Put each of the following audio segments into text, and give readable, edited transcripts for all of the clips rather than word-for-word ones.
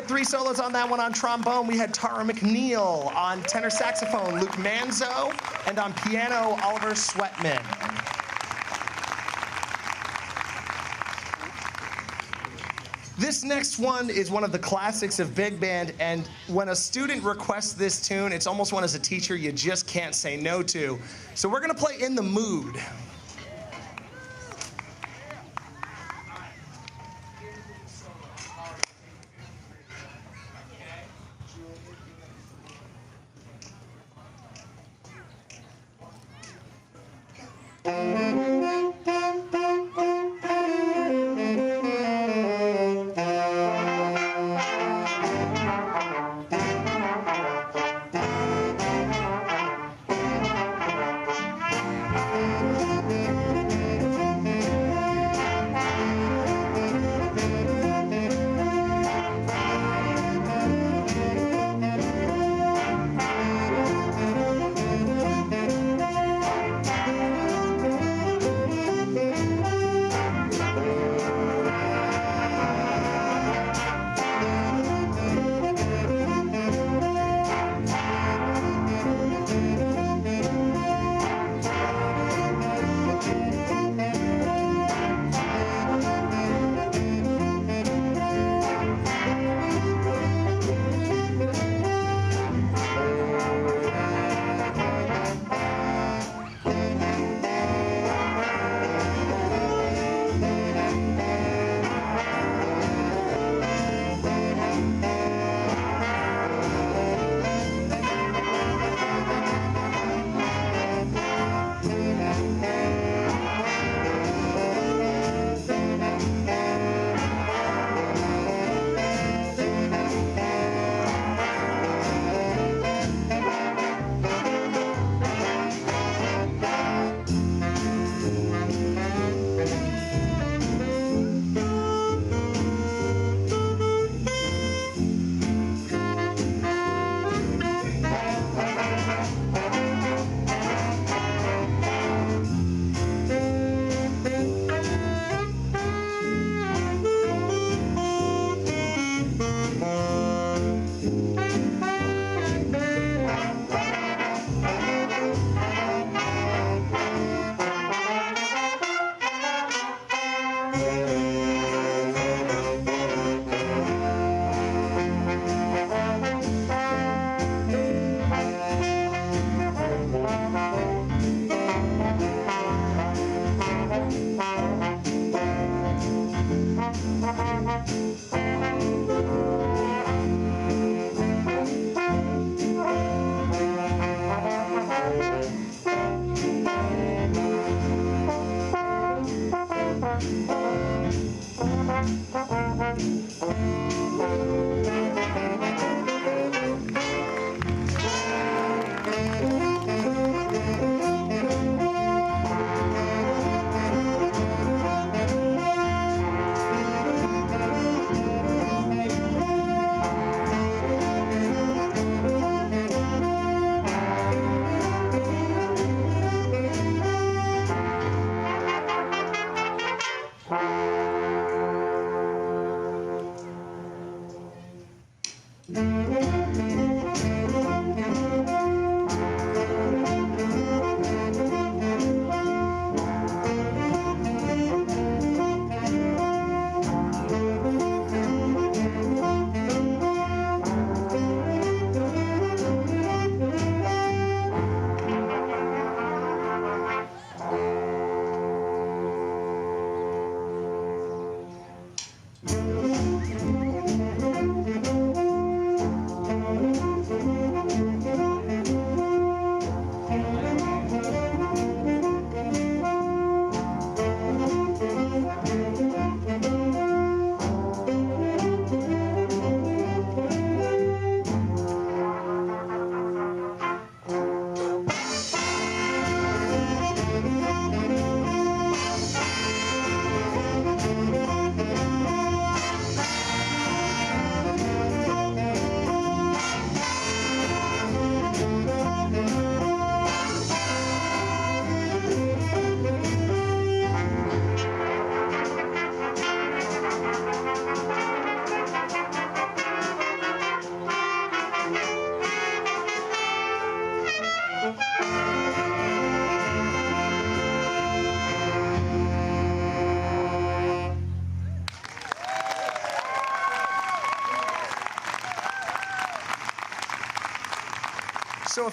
had 3 solos on that one. On trombone, we had Tara McNeil. On tenor saxophone, Luke Manzo. And on piano, Oliver Sweatman. This next one is one of the classics of big band, and when a student requests this tune, it's almost one as a teacher you just can't say no to. So we're gonna play In the Mood.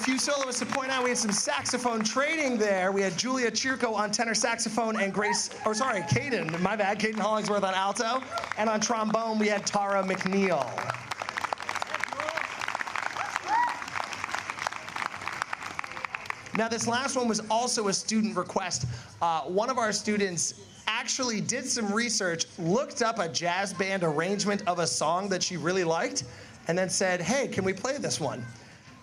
few soloists to point out. We had some saxophone trading there. We had Julia Chirco on tenor saxophone and Caden, my bad, Caden Hollingsworth on alto. And on trombone, we had Tara McNeil. Now, this last one was also a student request. One of our students actually did some research, looked up a jazz band arrangement of a song that she really liked, and then said, hey, can we play this one?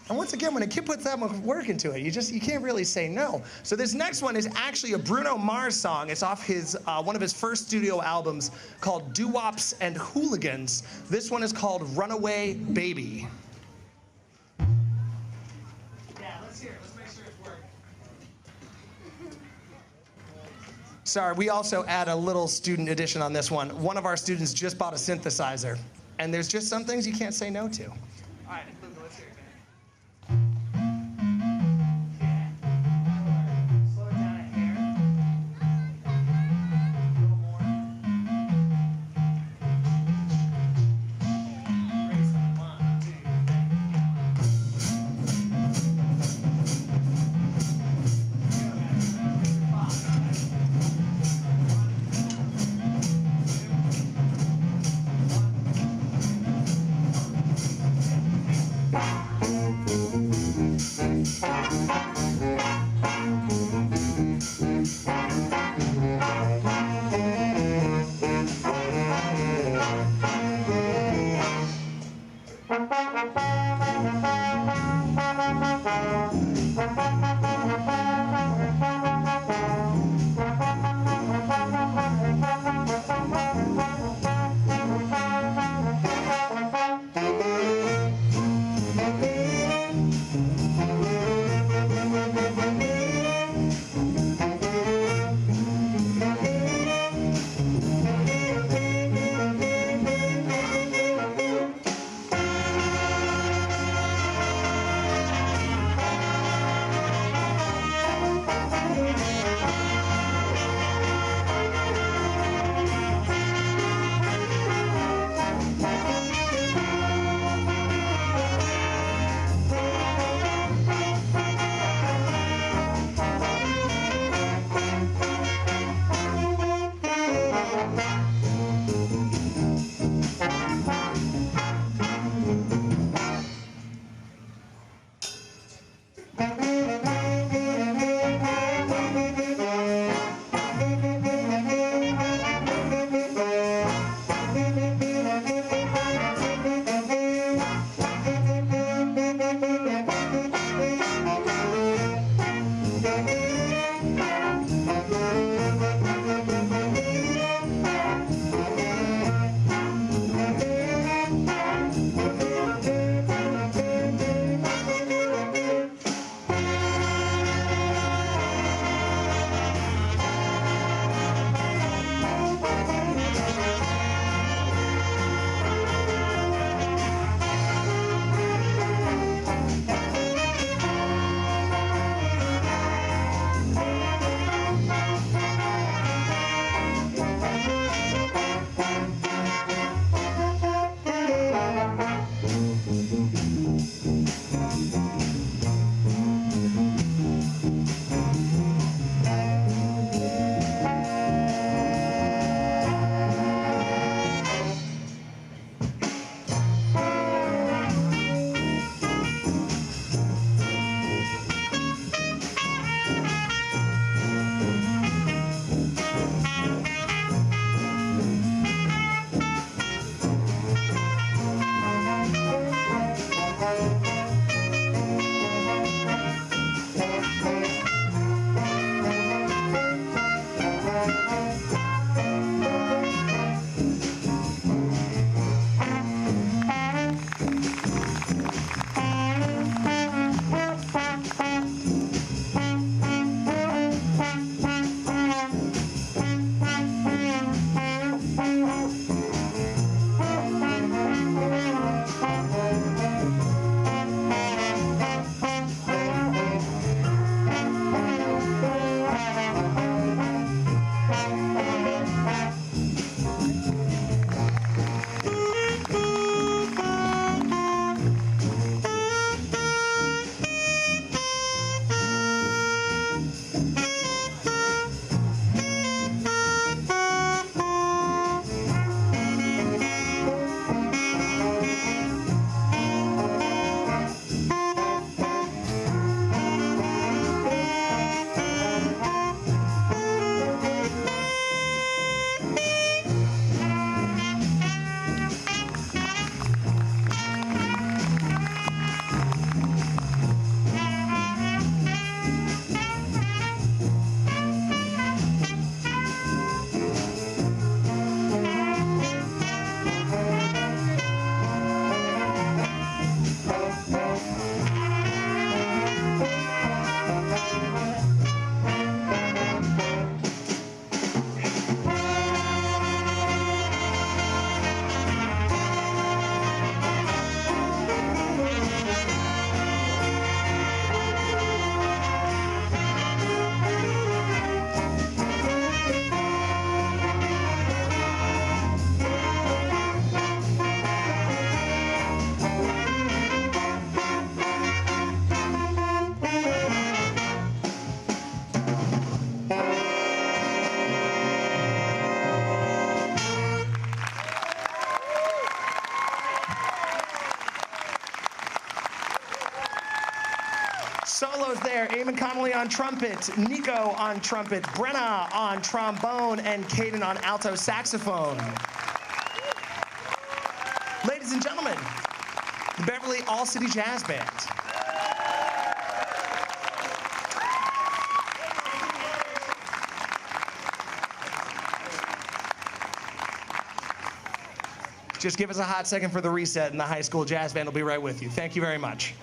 And once again, when a kid puts that much work into it, you can't really say no. So this next one is actually a Bruno Mars song. It's off his one of his first studio albums called Doo-Wops and Hooligans. This one is called Runaway Baby. Sorry, we also add a little student edition on this one. One of our students just bought a synthesizer, and there's just some things you can't say no to. All right, let's hear it. Slow it down a hair. A little more. Raise on 1, 2, 1. there. Eamon Connolly on trumpet, Nico on trumpet, Brenna on trombone, and Caden on alto saxophone. Ladies and gentlemen, the Beverly All-City Jazz Band. Just give us a hot second for the reset, and the high school jazz band will be right with you. Thank you very much.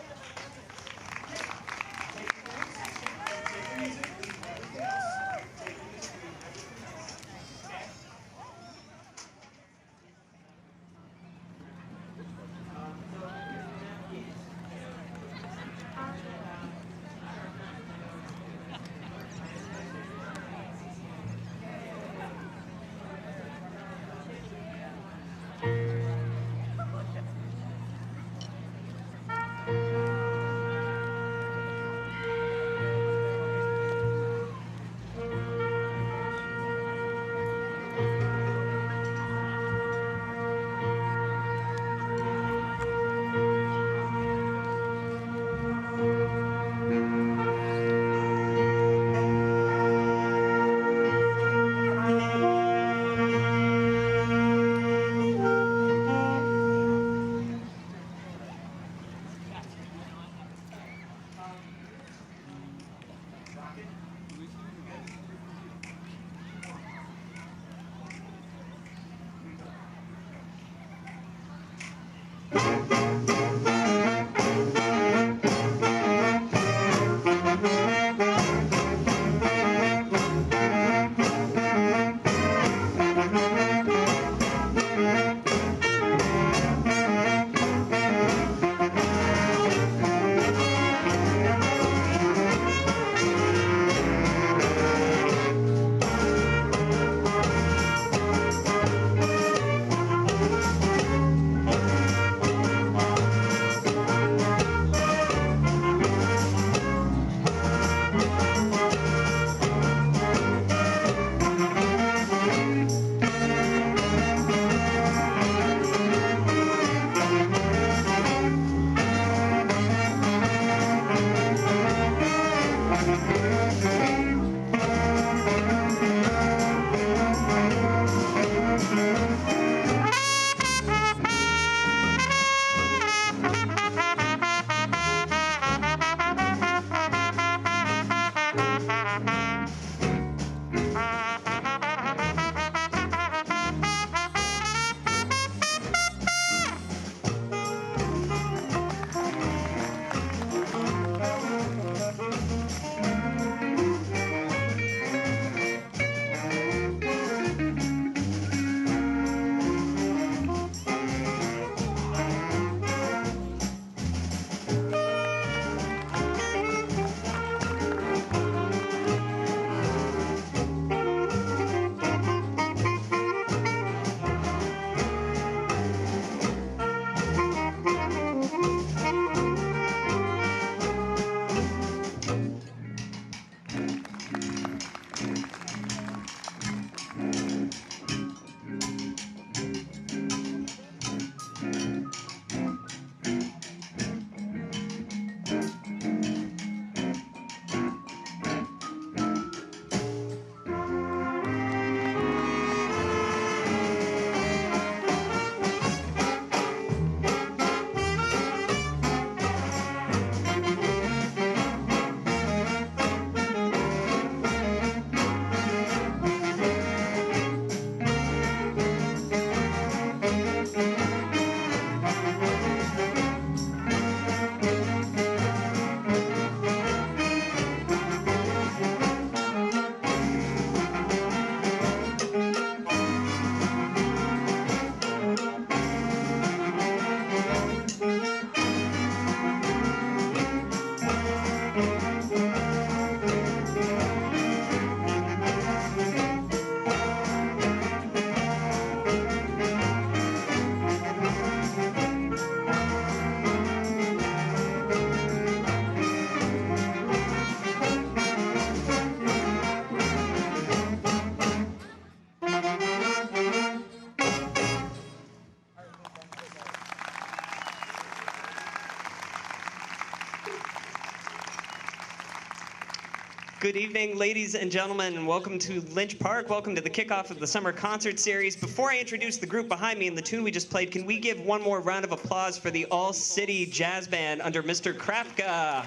Good evening, ladies and gentlemen, and welcome to Lynch Park. Welcome to the kickoff of the summer concert series. Before I introduce the group behind me and the tune we just played, can we give one more round of applause for the All-City Jazz Band under Mr. Krafka?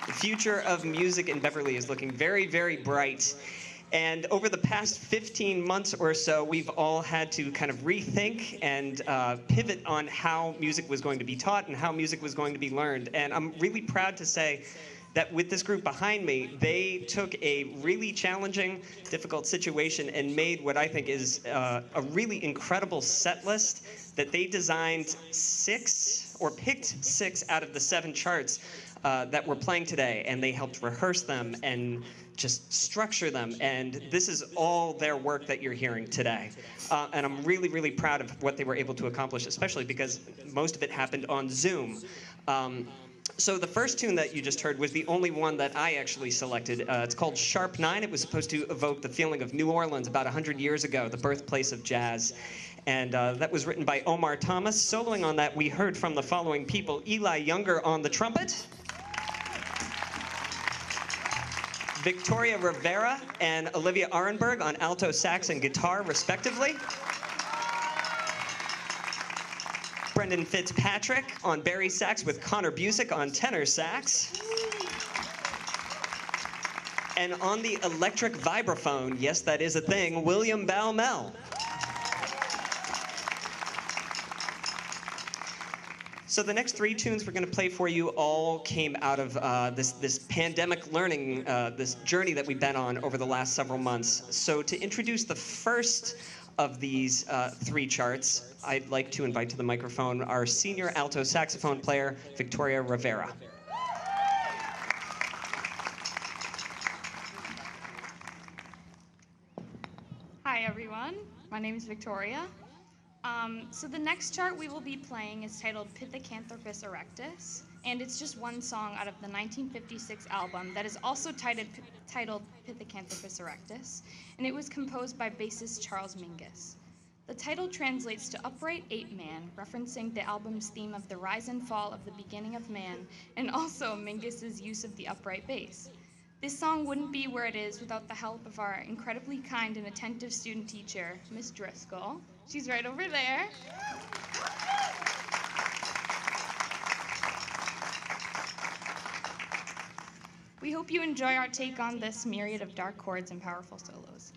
The future of music in Beverly is looking very, very bright. And over the past 15 months or so, we've all had to kind of rethink and pivot on how music was going to be taught and how music was going to be learned. And I'm really proud to say that with this group behind me, they took a really challenging, difficult situation and made what I think is a really incredible set list that they designed picked six out of the 7 charts that we're playing today, and they helped rehearse them and just structure them, and this is all their work that you're hearing today. And I'm really, really proud of what they were able to accomplish, especially because most of it happened on Zoom. So the first tune that you just heard was the only one that I actually selected. It's called Sharp 9. It was supposed to evoke the feeling of New Orleans about 100 years ago, the birthplace of jazz. And that was written by Omar Thomas. Soloing on that, we heard from the following people: Eli Younger on the trumpet, Victoria Rivera and Olivia Arenberg on alto sax and guitar, respectively. Brendan Fitzpatrick on bari sax with Connor Busick on tenor sax. And on the electric vibraphone, yes, that is a thing, William Balmel. So the next 3 tunes we're going to play for you all came out of this pandemic learning, this journey that we've been on over the last several months. So to introduce the first of these 3 charts, I'd like to invite to the microphone our senior alto saxophone player, Victoria Rivera. Hi everyone, my name is Victoria. So the next chart we will be playing is titled Pithecanthropus Erectus, and it's just one song out of the 1956 album that is also titled Pithecanthropus Erectus, and it was composed by bassist Charles Mingus. The title translates to Upright Ape Man, referencing the album's theme of the rise and fall of the beginning of man, and also Mingus's use of the upright bass. This song wouldn't be where it is without the help of our incredibly kind and attentive student teacher, Miss Driscoll. She's right over there. We hope you enjoy our take on this myriad of dark chords and powerful solos.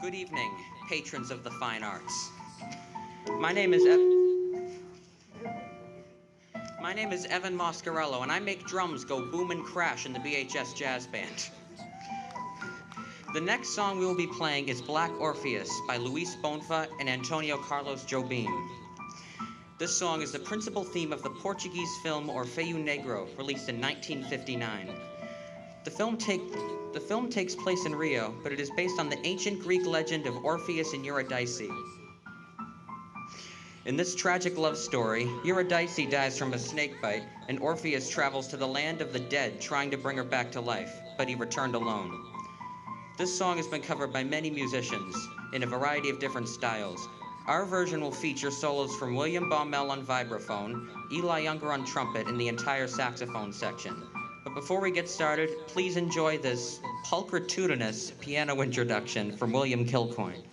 Good evening, patrons of the fine arts. My name is Evan Moscarello, and I make drums go boom and crash in the BHS Jazz Band. The next song we will be playing is Black Orpheus by Luis Bonfa and Antonio Carlos Jobim. This song is the principal theme of the Portuguese film Orfeu Negro, released in 1959. The film takes place in Rio, but it is based on the ancient Greek legend of Orpheus and Eurydice. In this tragic love story, Eurydice dies from a snake bite, and Orpheus travels to the land of the dead, trying to bring her back to life, but he returned alone. This song has been covered by many musicians in a variety of different styles. Our version will feature solos from William Baumel on vibraphone, Eli Younger on trumpet, and the entire saxophone section. But before we get started, please enjoy this pulchritudinous piano introduction from William Kilcoyne.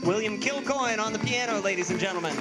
William Kilcoyne on the piano, ladies and gentlemen.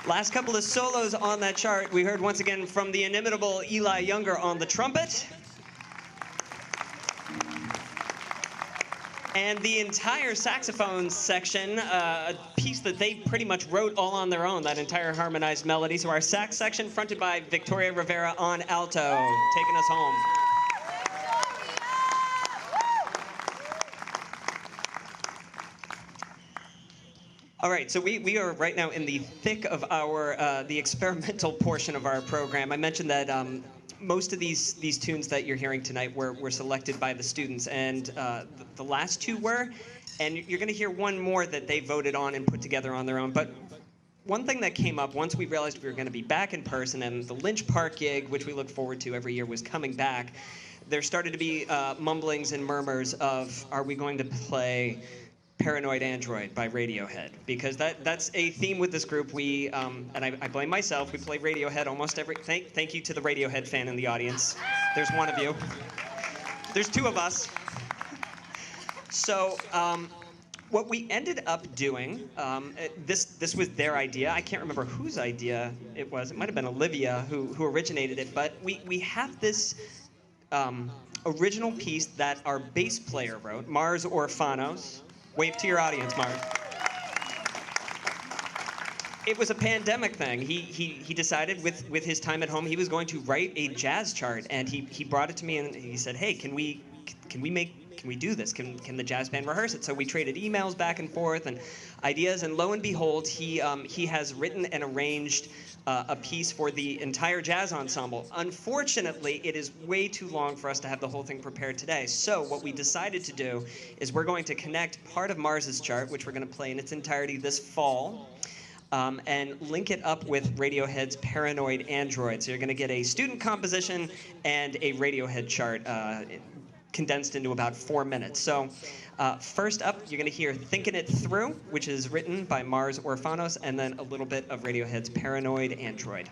Last couple of solos on that chart, we heard once again from the inimitable Eli Younger on the trumpet. And the entire saxophone section, a piece that they pretty much wrote all on their own, that entire harmonized melody. So our sax section fronted by Victoria Rivera on alto, taking us home. All right, so we are right now in the thick of our the experimental portion of our program. I mentioned that most of these tunes that you're hearing tonight were selected by the students, and the last two were, and you're going to hear one more that they voted on and put together on their own. But one thing that came up once we realized we were going to be back in person, and the Lynch Park gig, which we look forward to every year, was coming back, there started to be mumblings and murmurs of, are we going to play Paranoid Android by Radiohead? Because that's a theme with this group. We, and I blame myself, we play Radiohead almost every, thank you to the Radiohead fan in the audience. There's one of you. There's two of us. So what we ended up doing, this was their idea. I can't remember whose idea it was. It might have been Olivia who originated it, but we have this original piece that our bass player wrote, Mars Orphanos. Wave to your audience, Mars. It was a pandemic thing. He decided with his time at home he was going to write a jazz chart, and he brought it to me and he said, "Hey, can we can we do this? Can the jazz band rehearse it? So we traded emails back and forth and ideas, and lo and behold, he has written and arranged a piece for the entire jazz ensemble. Unfortunately, it is way too long for us to have the whole thing prepared today. So what we decided to do is we're going to connect part of Mars's chart, which we're going to play in its entirety this fall, and link it up with Radiohead's Paranoid Android. So you're going to get a student composition and a Radiohead chart condensed into about 4 minutes. So first up, you're going to hear Thinking It Through, which is written by Mars Orpheus, and then a little bit of Radiohead's Paranoid Android.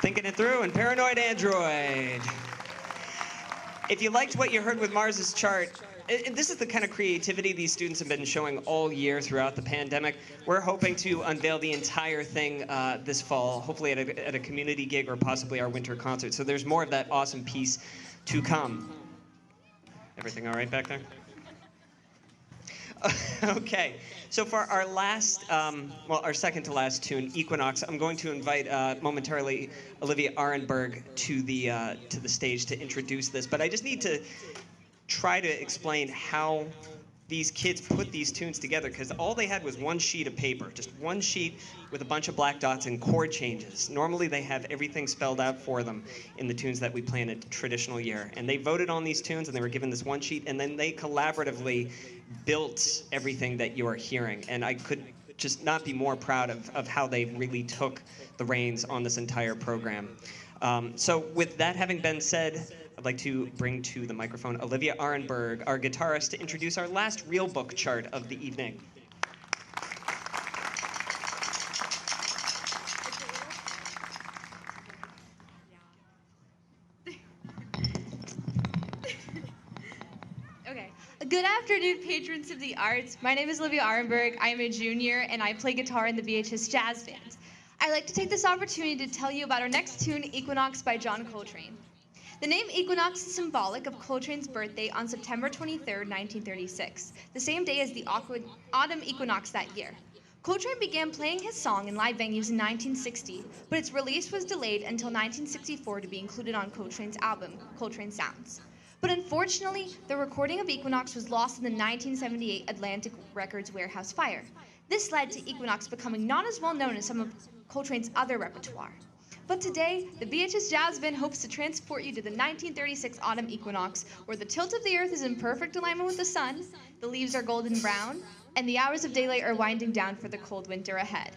Thinking It Through and Paranoid Android. If you liked what you heard with Mars's chart, and this is the kind of creativity these students have been showing all year throughout the pandemic. We're hoping to unveil the entire thing this fall, hopefully at a community gig or possibly our winter concert. So there's more of that awesome piece to come. Everything all right back there? Okay, so for our last, well, our second to last tune, Equinox, I'm going to invite momentarily Olivia Arenberg to the stage to introduce this. But I just need to try to explain how these kids put these tunes together, because all they had was one sheet of paper, just one sheet with a bunch of black dots and chord changes. Normally they have everything spelled out for them in the tunes that we play in a traditional year. And they voted on these tunes and they were given this one sheet, and then they collaboratively built everything that you are hearing. And I could just not be more proud of how they really took the reins on this entire program. So with that having been said, I'd like to bring to the microphone Olivia Arenberg, our guitarist, to introduce our last real book chart of the evening. Okay. Good afternoon, patrons of the arts. My name is Olivia Arenberg. I am a junior, and I play guitar in the BHS Jazz Band. I'd like to take this opportunity to tell you about our next tune, Equinox by John Coltrane. The name Equinox is symbolic of Coltrane's birthday on September 23, 1936, the same day as the autumn equinox that year. Coltrane began playing his song in live venues in 1960, but its release was delayed until 1964 to be included on Coltrane's album, Coltrane Sounds. But unfortunately, the recording of Equinox was lost in the 1978 Atlantic Records warehouse fire. This led to Equinox becoming not as well known as some of Coltrane's other repertoire. But today, the BHS Jazz Band hopes to transport you to the 1936 autumn equinox, where the tilt of the earth is in perfect alignment with the sun, the leaves are golden brown, and the hours of daylight are winding down for the cold winter ahead.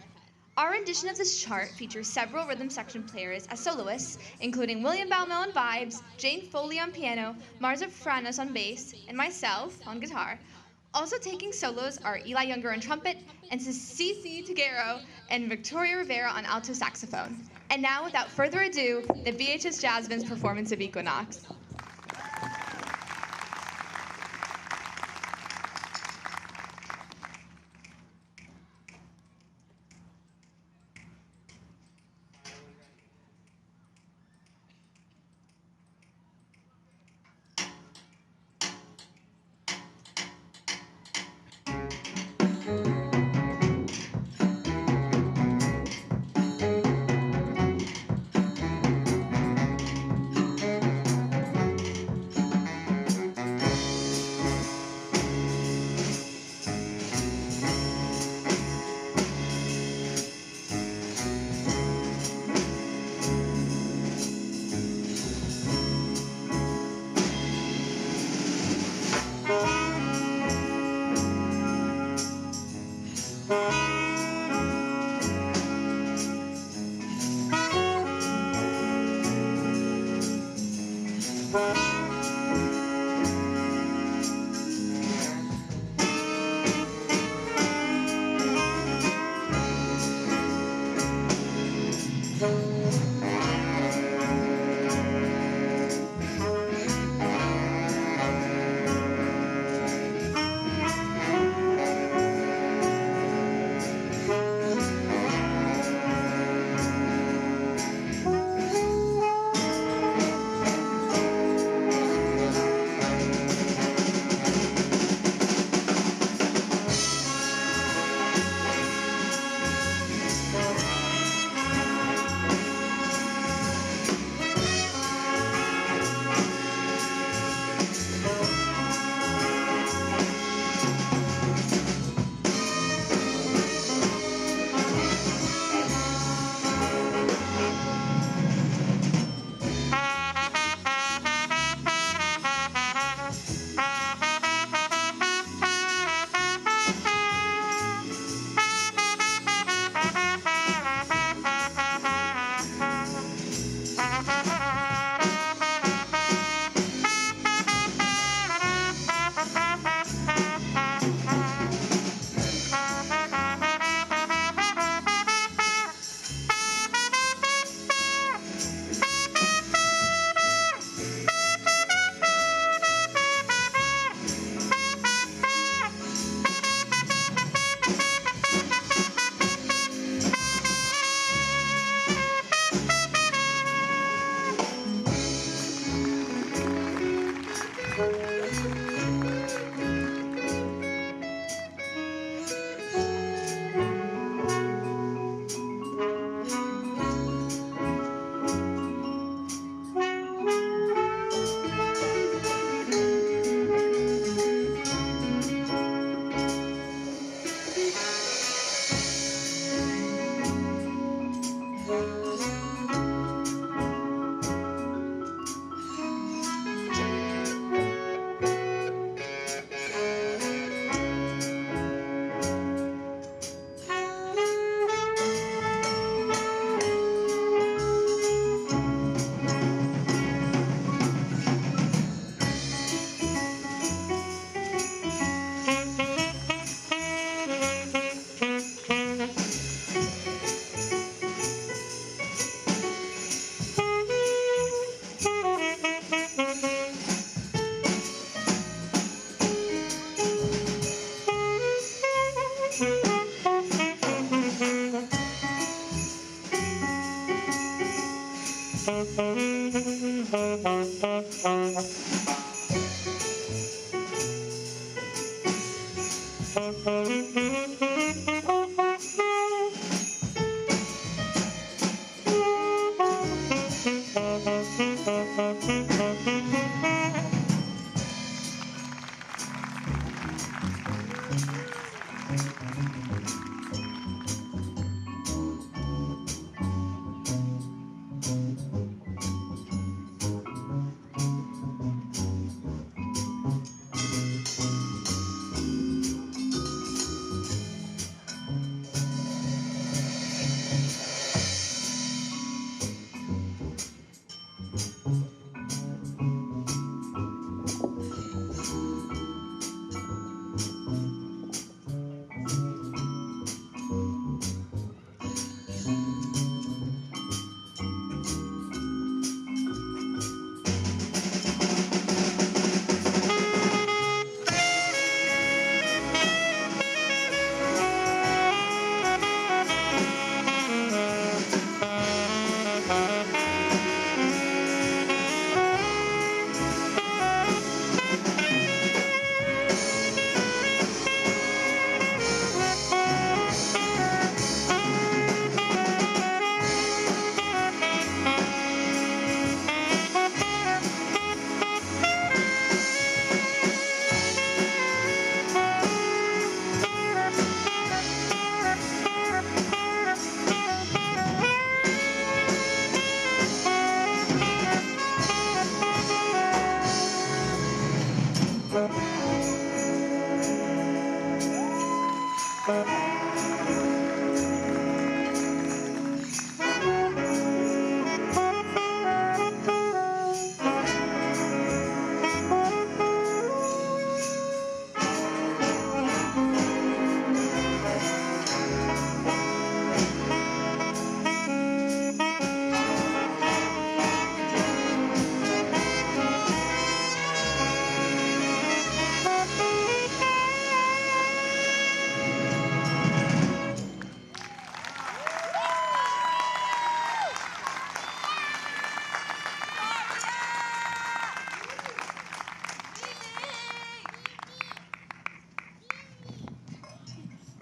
Our rendition of this chart features several rhythm section players as soloists, including William Baumel on vibes, Jane Foley on piano, Marza Franos on bass, and myself on guitar. Also taking solos are Eli Younger on trumpet, and Cece Tiguero and Victoria Rivera on alto saxophone. And now, without further ado, the BHS Jazz Band's performance of Equinox.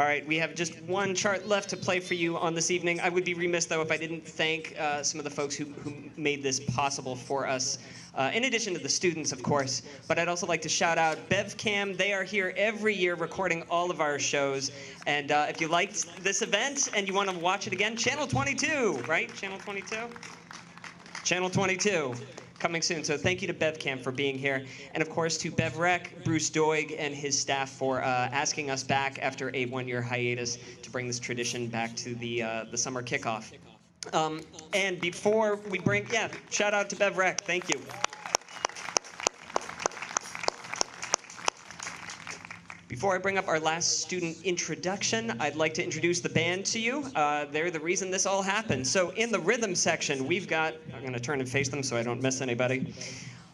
All right, we have just one chart left to play for you on this evening. I would be remiss, though, if I didn't thank some of the folks who made this possible for us, in addition to the students, of course. But I'd also like to shout out BevCam. They are here every year recording all of our shows. And if you liked this event and you want to watch it again, Channel 22, right? Channel 22? Channel 22. Coming soon. So thank you to BevCam for being here. And of course to BevRec, Bruce Doig, and his staff for asking us back after a one-year hiatus to bring this tradition back to the summer kickoff. And before we bring, shout out to BevRec. Thank you. Before I bring up our last student introduction, I'd like to introduce the band to you. They're the reason this all happened. So in the rhythm section, we've got, I'm going to turn and face them so I don't miss anybody.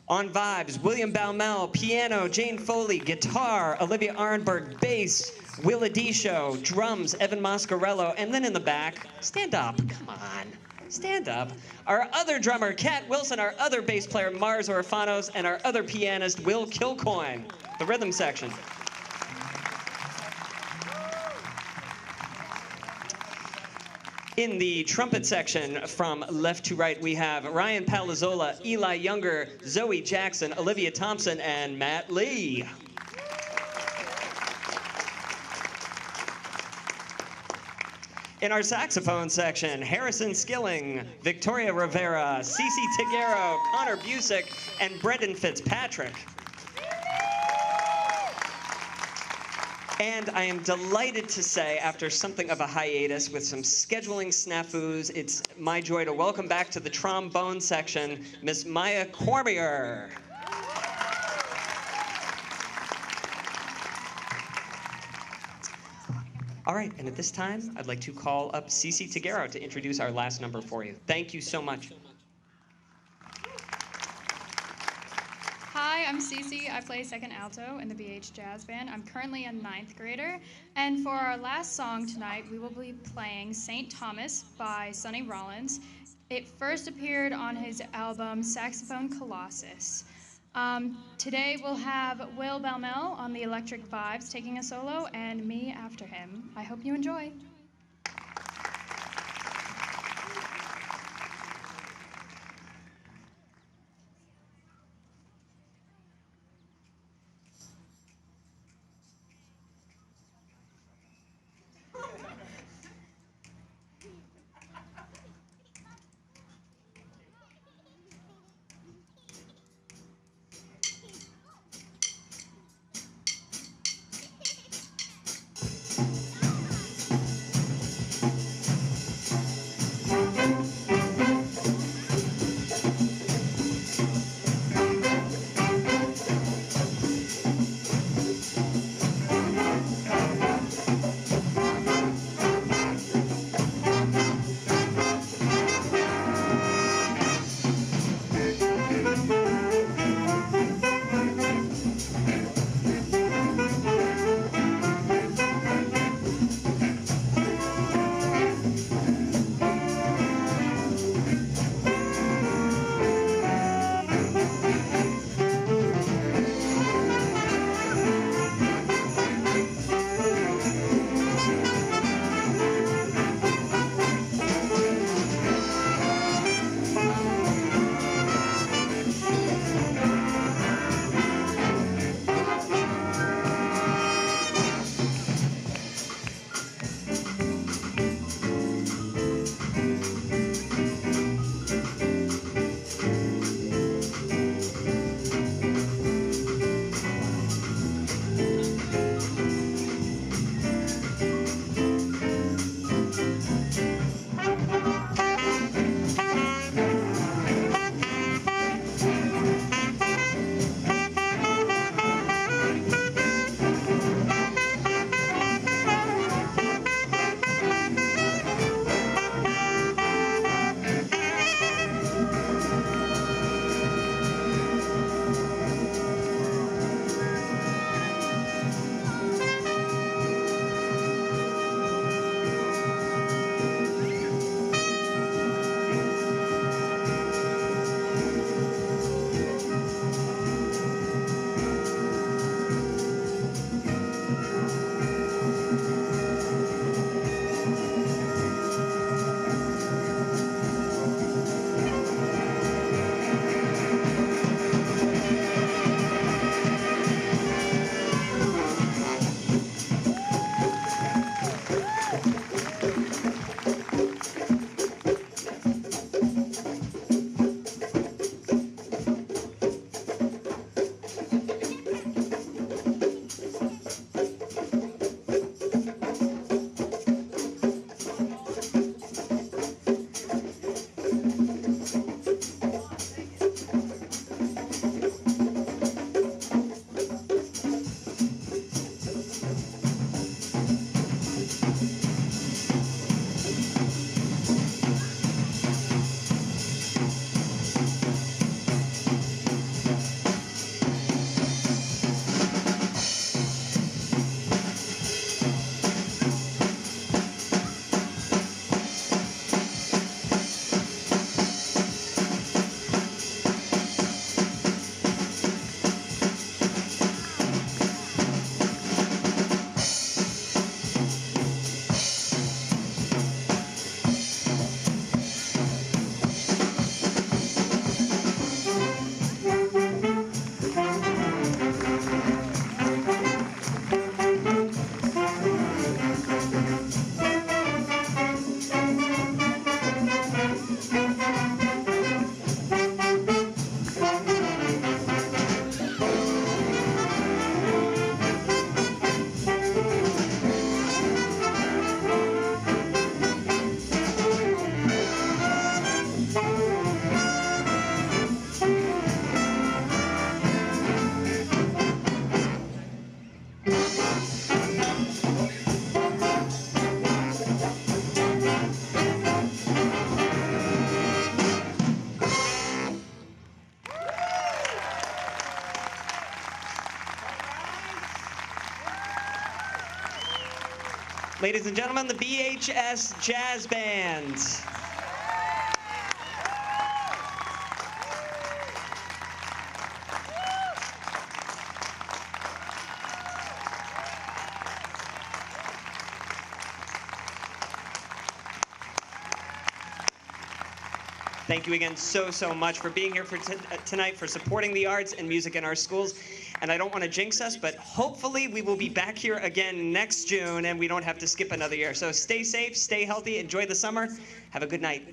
On vibes, William Baumel, piano, Jane Foley, guitar, Olivia Arnberg, bass, Will Adisho, drums, Evan Mascarello, and then in the back, stand up, come on, stand up. Our other drummer, Kat Wilson, our other bass player, Mars Orphanos, and our other pianist, Will Kilcoyne. The rhythm section. In the trumpet section, from left to right, we have Ryan Palazzola, Eli Younger, Zoe Jackson, Olivia Thompson, and Matt Lee. In our saxophone section, Harrison Skilling, Victoria Rivera, Cece Tiguero, Connor Busick, and Brendan Fitzpatrick. And I am delighted to say, after something of a hiatus with some scheduling snafus, it's my joy to welcome back to the trombone section, Miss Maya Cormier. All right, and at this time, I'd like to call up Cece Tiguero to introduce our last number for you. Thank you so much. Hi, I'm Cece. I play second alto in the BH Jazz Band. I'm currently a 9th grader. And for our last song tonight, we will be playing St. Thomas by Sonny Rollins. It first appeared on his album Saxophone Colossus. Today we'll have Will Belmel on the electric vibes taking a solo, and me after him. I hope you enjoy. Ladies and gentlemen, the BHS Jazz Band. Thank you again so much for being here for tonight, for supporting the arts and music in our schools. And I don't want to jinx us, but hopefully we will be back here again next June and we don't have to skip another year. So stay safe, stay healthy, enjoy the summer. Have a good night.